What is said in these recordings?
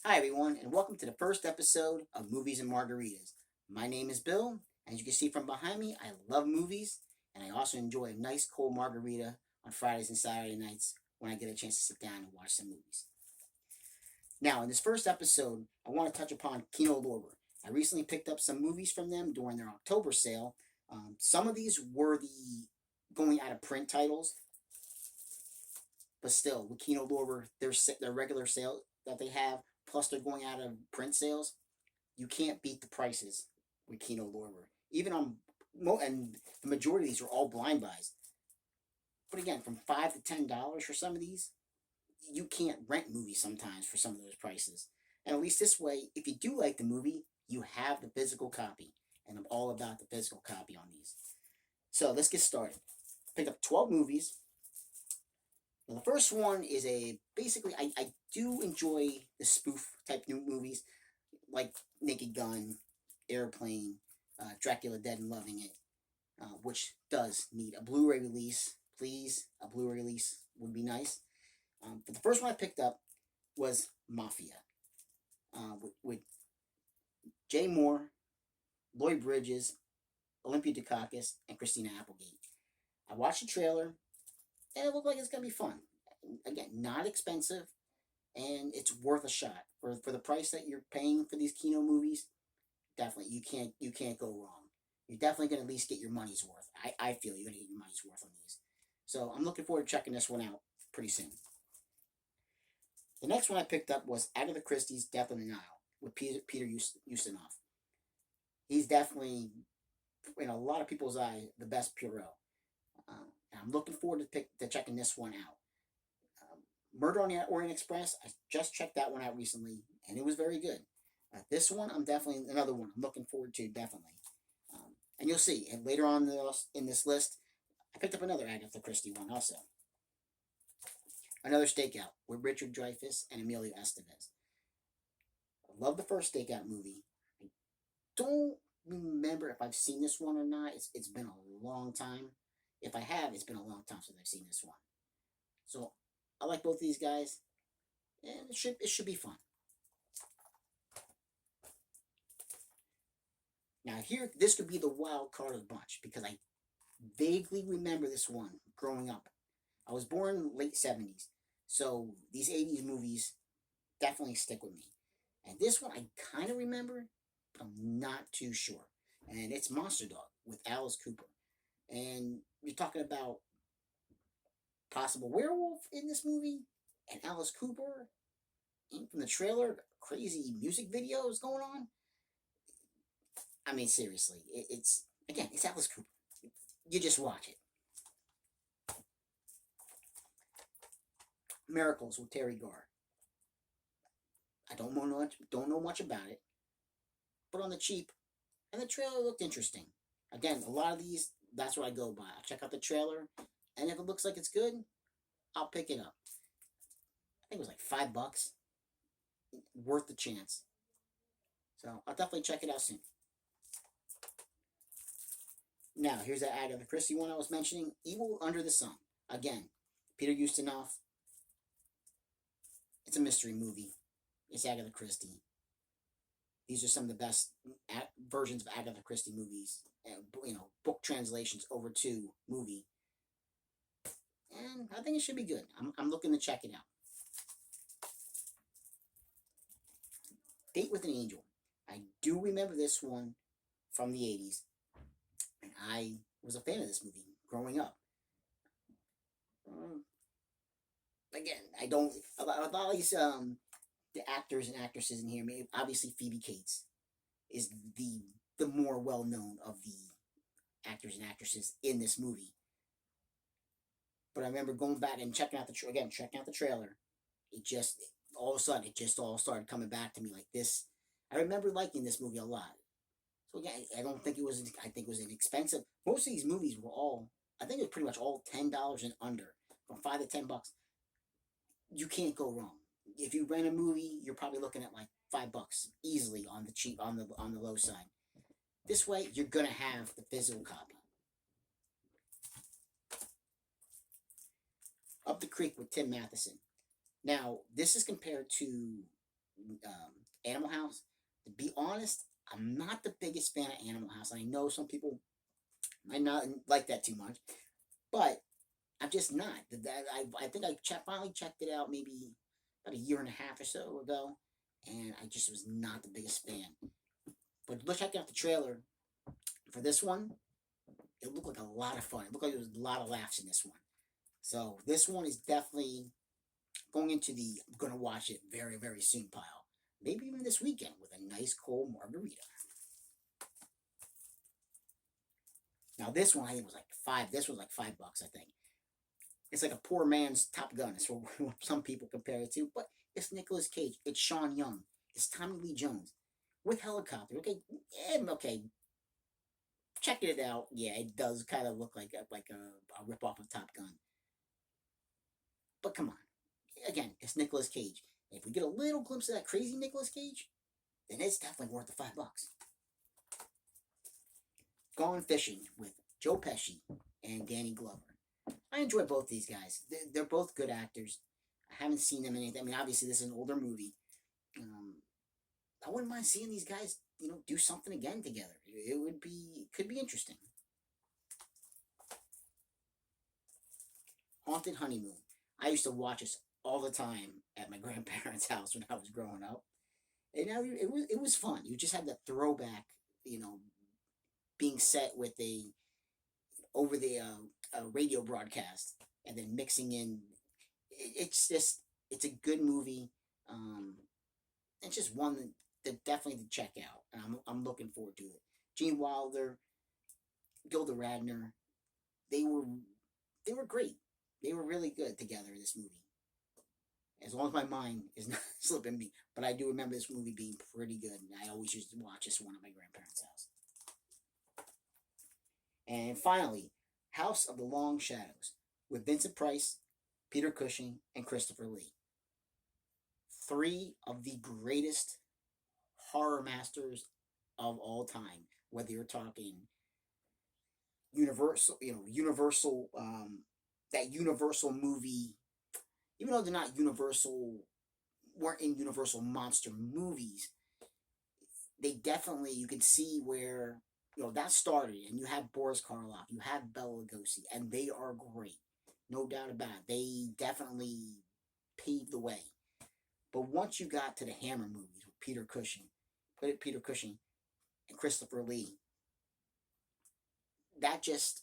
Hi, everyone, and welcome to the first episode of Movies and Margaritas. My name is Bill. As you can see from behind me, I love movies, and I also enjoy a nice cold margarita on Fridays and Saturday nights when I get a chance to sit down and watch some movies. Now, in this first episode, I want to touch upon Kino Lorber. I recently picked up some movies from them during their October sale. Some of these were the going out of print titles, but still, with Kino Lorber, their regular sale that they have, plus they're going out of print sales, you can't beat the prices with Kino Lorber. Even on and the majority of these are all blind buys. But again, from $5 to $10 for some of these, you can't rent movies sometimes for some of those prices. And at least this way, if you do like the movie, you have the physical copy. And I'm all about the physical copy on these. So let's get started. Picked up 12 movies. Now, the first one is basically, I do enjoy the spoof type new movies like Naked Gun, Airplane, Dracula Dead and Loving It, which does need a Blu-ray release. Please, a Blu-ray release would be nice. But the first one I picked up was Mafia, with Jay Moore, Lloyd Bridges, Olympia Dukakis, and Christina Applegate. I watched the trailer, and it looked like it's gonna be fun. Again, not expensive, and it's worth a shot for the price that you're paying for these Kino movies. Definitely, you can't go wrong. You're definitely gonna at least get your money's worth. I feel you're gonna get your money's worth on these. So I'm looking forward to checking this one out pretty soon. The next one I picked up was Agatha Christie's Death on the Nile with Peter Ustinov. He's definitely, in a lot of people's eyes, the best Pierrot. And I'm looking forward to checking this one out. Murder on the Orient Express, I just checked that one out recently, and it was very good. This one, I'm definitely another one I'm looking forward to, definitely. And you'll see, and later on in this list, I picked up another Agatha Christie one also. Another Stakeout with Richard Dreyfuss and Emilio Estevez. I love the first Stakeout movie. I don't remember if I've seen this one or not. It's been a long time. If I have, it's been a long time since I've seen this one. So I like both of these guys, and it should be fun. Now here, this could be the wild card of the bunch because I vaguely remember this one growing up. I was born in the late 70s, so these 80s movies definitely stick with me. And this one I kind of remember, but I'm not too sure. And it's Monster Dog with Alice Cooper. And you're talking about possible werewolf in this movie, and Alice Cooper, and from the trailer, crazy music videos going on. I mean, seriously, it's again, it's Alice Cooper. You just watch it. Miracles with Terry Garr. I don't know much about it, but on the cheap, and the trailer looked interesting. Again, a lot of these, that's what I go by. I'll check out the trailer, and if it looks like it's good, I'll pick it up. I think it was like $5, worth the chance. So I'll definitely check it out soon. Now, here's that Agatha Christie one I was mentioning, Evil Under the Sun. Again, Peter Ustinov. It's a mystery movie. It's Agatha Christie. These are some of the best versions of Agatha Christie movies. Book translations over to movie, and I think it should be good. I'm looking to check it out. Date with an Angel. I do remember this one from the 80s, and I was a fan of this movie growing up. Again, I don't. A lot of these the actors and actresses in here. Maybe obviously Phoebe Cates is the more well known of the actors and actresses in this movie. But I remember going back and checking out the trailer. It just all of a sudden it just all started coming back to me like this. I remember liking this movie a lot. So again, I don't think it was. I think it was inexpensive. Most of these movies were all. I think it was pretty much all $10 and under, from $5 to $10. You can't go wrong. If you rent a movie, you're probably looking at like $5 easily on the cheap on the low side. This way, you're gonna have the physical copy. Up the Creek with Tim Matheson. Now, this is compared to Animal House. To be honest, I'm not the biggest fan of Animal House. I know some people might not like that too much, but I'm just not. I think finally checked it out maybe about a year and a half or so ago, and I just was not the biggest fan. But look, checking out the trailer for this one, it looked like a lot of fun. It looked like there was a lot of laughs in this one. So this one is definitely going into the I'm gonna watch it very, very soon pile. Maybe even this weekend with a nice cold margarita. Now this one I think was like five. This was like $5, I think. It's like a poor man's Top Gun. It's what some people compare it to, but it's Nicolas Cage. It's Sean Young. It's Tommy Lee Jones with helicopter. Okay, okay. Checking it out. Yeah, it does kind of look like a rip off of Top Gun. But come on, again, it's Nicolas Cage. If we get a little glimpse of that crazy Nicolas Cage, then it's definitely worth the $5. Gone Fishing with Joe Pesci and Danny Glover. I enjoy both these guys. They're both good actors. I haven't seen them in anything. I mean, obviously, this is an older movie. Um, I wouldn't mind seeing these guys, do something again together. Could be interesting. Haunted Honeymoon. I used to watch this all the time at my grandparents' house when I was growing up, and now it was fun. You just had the throwback, you know, being set with a over the radio broadcast, and then mixing in. It's a good movie. Um, it's just one that definitely to check out, and I'm looking forward to it. Gene Wilder, Gilda Radner, they were they were great. They were really good together in this movie. As long as my mind is not slipping me, but I do remember this movie being pretty good, and I always used to watch this one at my grandparents' house. And finally, House of the Long Shadows with Vincent Price, Peter Cushing, and Christopher Lee. Three of the greatest horror masters of all time. Whether you're talking Universal, Universal, that Universal movie, even though they're not Universal, weren't in Universal monster movies, they definitely, you can see where, that started, and you have Boris Karloff, you have Bela Lugosi, and they are great. No doubt about it. They definitely paved the way. But once you got to the Hammer movies with Peter Cushing and Christopher Lee, that just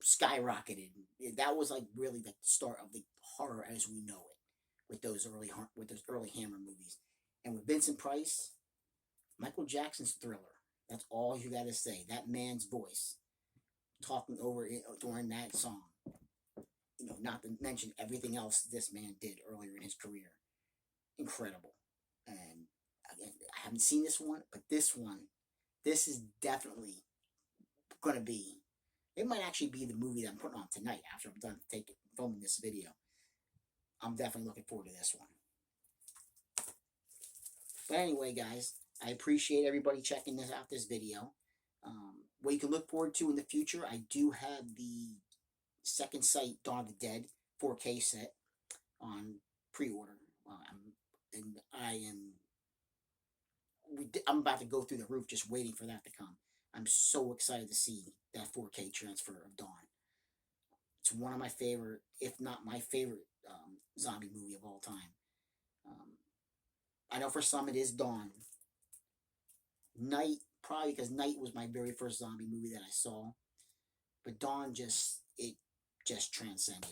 skyrocketed. That was like really the start of the horror as we know it with those early Hammer movies. And with Vincent Price, Michael Jackson's Thriller. That's all you got to say. That man's voice talking over it during that song. Not to mention everything else this man did earlier in his career. Incredible. And again, I haven't seen this one, but this is definitely going to be. It might actually be the movie that I'm putting on tonight after I'm done filming this video. I'm definitely looking forward to this one. But anyway, guys, I appreciate everybody checking this video. What you can look forward to in the future, I do have the Second Sight Dawn of the Dead 4K set on pre-order. And I'm about to go through the roof just waiting for that to come. I'm so excited to see that 4K transfer of Dawn. It's one of my favorite, if not my favorite, zombie movie of all time. I know for some it is Dawn. Night, probably because Night was my very first zombie movie that I saw. But Dawn just transcended.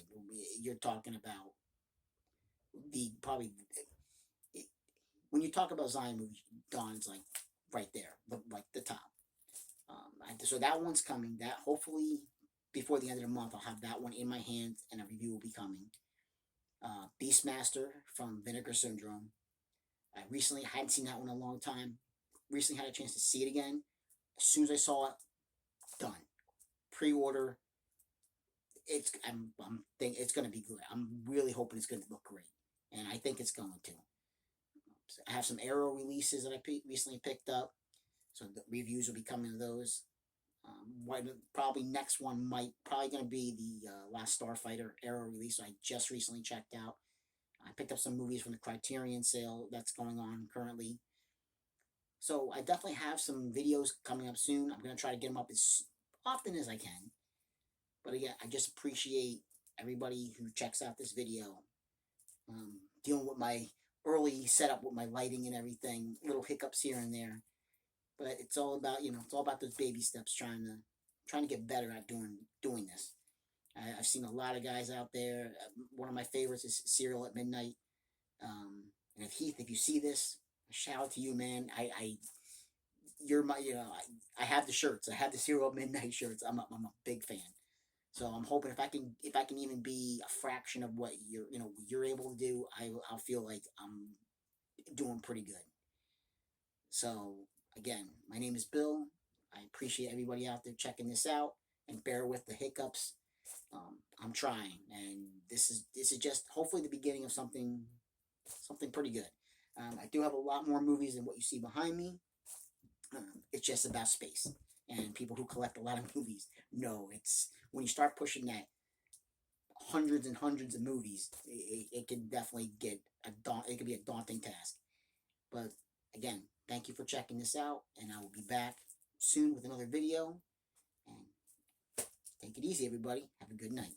You're talking about when you talk about zombie movies, Dawn's like right there, like the top. So that one's coming. That hopefully before the end of the month, I'll have that one in my hands, and a review will be coming. Beastmaster from Vinegar Syndrome. I recently hadn't seen that one in a long time. Recently had a chance to see it again. As soon as I saw it, done. Pre-order. I'm thinking it's going to be good. I'm really hoping it's going to look great, and I think it's going to. I have some Arrow releases that I recently picked up, so the reviews will be coming to those. Probably next one probably going to be the Last Starfighter Arrow release I just recently checked out. I picked up some movies from the Criterion sale that's going on currently. So I definitely have some videos coming up soon. I'm going to try to get them up as often as I can. But again, I just appreciate everybody who checks out this video. Dealing with my early setup with my lighting and everything, little hiccups here and there. But it's all about, it's all about those baby steps, trying to get better at doing this. I've seen a lot of guys out there. One of my favorites is Serial at Midnight. And if Heath, if you see this, shout out to you, man. You're my, I have the shirts. I have the Serial at Midnight shirts. I'm a big fan. So I'm hoping if I can even be a fraction of what you're able to do, I'll feel like I'm doing pretty good. So again, my name is Bill. I appreciate everybody out there checking this out, and bear with the hiccups. I'm trying, and this is just hopefully the beginning of something pretty good. I do have a lot more movies than what you see behind me. It's just about space, and people who collect a lot of movies know it's when you start pushing that hundreds and hundreds of movies, it can definitely it can be a daunting task. But again, thank you for checking this out, and I will be back soon with another video. And take it easy, everybody. Have a good night.